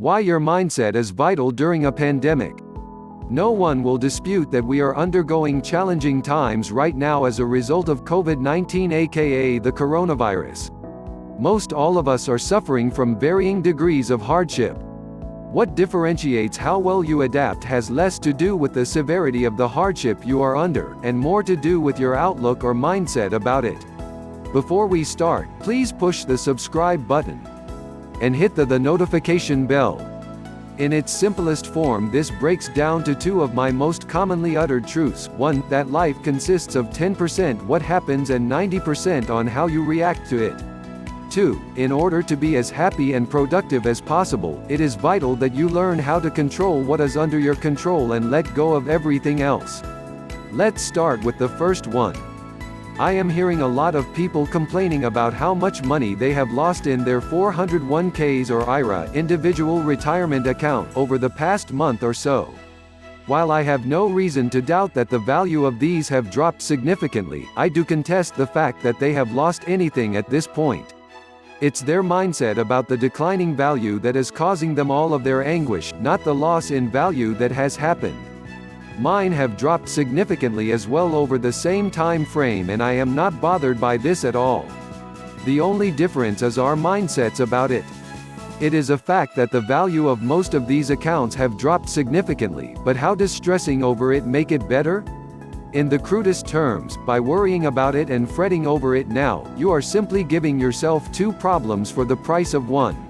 Why your mindset is vital during a pandemic. No one will dispute that we are undergoing challenging times right now as a result of COVID-19, aka the coronavirus. Most all of us are suffering from varying degrees of hardship. What differentiates how well you adapt has less to do with the severity of the hardship you are under, and more to do with your outlook or mindset about it. Before we start, please push the subscribe button and hit the notification bell. In its simplest form, this breaks down to two of my most commonly uttered truths. 1. That life consists of 10% what happens and 90% on how you react to it. 2. In order to be as happy and productive as possible, it is vital that you learn how to control what is under your control and let go of everything else. Let's start with the first one. I am hearing a lot of people complaining about how much money they have lost in their 401ks or IRA individual retirement account over the past month or so. While I have no reason to doubt that the value of these have dropped significantly, I do contest the fact that they have lost anything at this point. It's their mindset about the declining value that is causing them all of their anguish, not the loss in value that has happened. Mine have dropped significantly as well over the same time frame, and I am not bothered by this at all. The only difference is our mindsets about it. It is a fact that the value of most of these accounts have dropped significantly, but how does stressing over it make it better? In the crudest terms, by worrying about it and fretting over it now, you are simply giving yourself two problems for the price of one.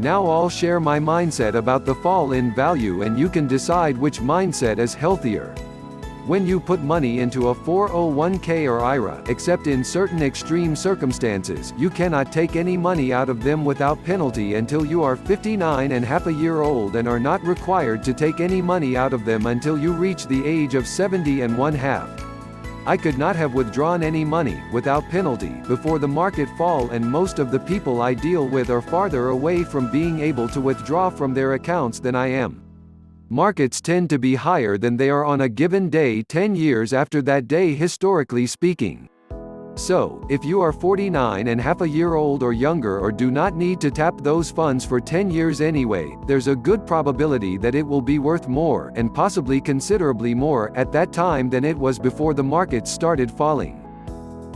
Now I'll share my mindset about the fall in value, and you can decide which mindset is healthier. When you put money into a 401k or IRA, except in certain extreme circumstances, you cannot take any money out of them without penalty until you are 59 and half a year old, and are not required to take any money out of them until you reach the age of 70 and one half. I could not have withdrawn any money, without penalty, before the market fall, and most of the people I deal with are farther away from being able to withdraw from their accounts than I am. Markets tend to be higher than they are on a given day 10 years after that day, historically speaking. So, if you are 49 and half a year old or younger, or do not need to tap those funds for 10 years anyway, there's a good probability that it will be worth more, and possibly considerably more, at that time than it was before the market started falling.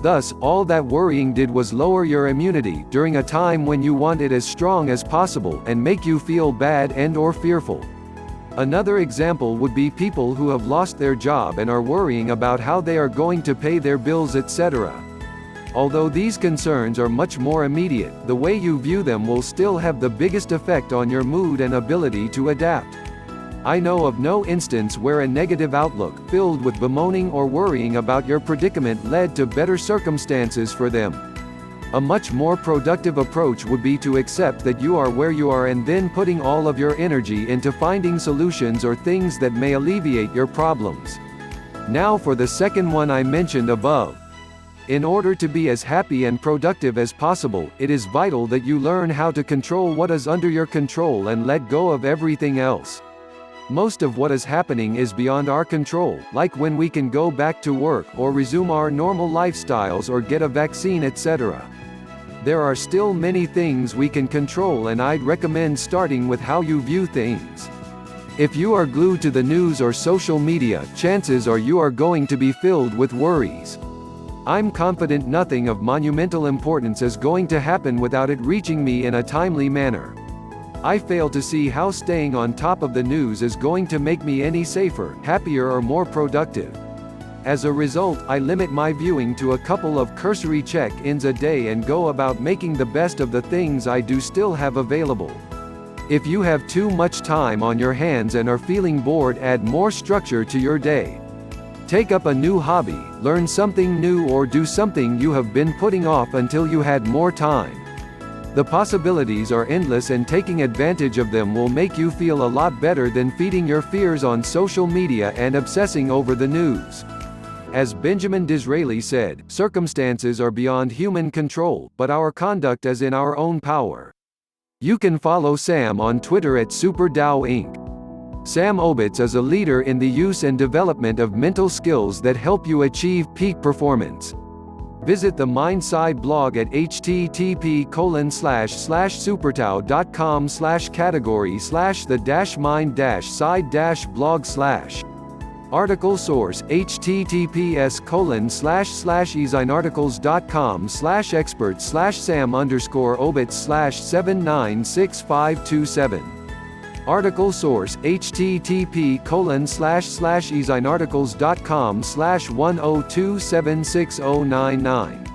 Thus, all that worrying did was lower your immunity during a time when you want it as strong as possible, and make you feel bad and/or fearful. Another example would be people who have lost their job and are worrying about how they are going to pay their bills, etc. Although these concerns are much more immediate, the way you view them will still have the biggest effect on your mood and ability to adapt. I know of no instance where a negative outlook, filled with bemoaning or worrying about your predicament, led to better circumstances for them. A much more productive approach would be to accept that you are where you are, and then putting all of your energy into finding solutions or things that may alleviate your problems. Now for the second one I mentioned above. In order to be as happy and productive as possible, it is vital that you learn how to control what is under your control and let go of everything else. Most of what is happening is beyond our control, like when we can go back to work, or resume our normal lifestyles, or get a vaccine, etc. There are still many things we can control, and I'd recommend starting with how you view things. If you are glued to the news or social media, chances are you are going to be filled with worries. I'm confident nothing of monumental importance is going to happen without it reaching me in a timely manner. I fail to see how staying on top of the news is going to make me any safer, happier, or more productive. As a result, I limit my viewing to a couple of cursory check-ins a day and go about making the best of the things I do still have available. If you have too much time on your hands and are feeling bored, add more structure to your day. Take up a new hobby, learn something new, or do something you have been putting off until you had more time. The possibilities are endless, and taking advantage of them will make you feel a lot better than feeding your fears on social media and obsessing over the news. As Benjamin Disraeli said, circumstances are beyond human control, but our conduct is in our own power. You can follow Sam on Twitter at SuperDAO Inc. Sam Obitz is a leader in the use and development of mental skills that help you achieve peak performance. Visit the Mindside blog at http://supertau.com/category/the-mind-side-blog/. Article source https://ezinarticles.com/expert/sam_obit/796527. Article source http://ezinarticles.com/102760099.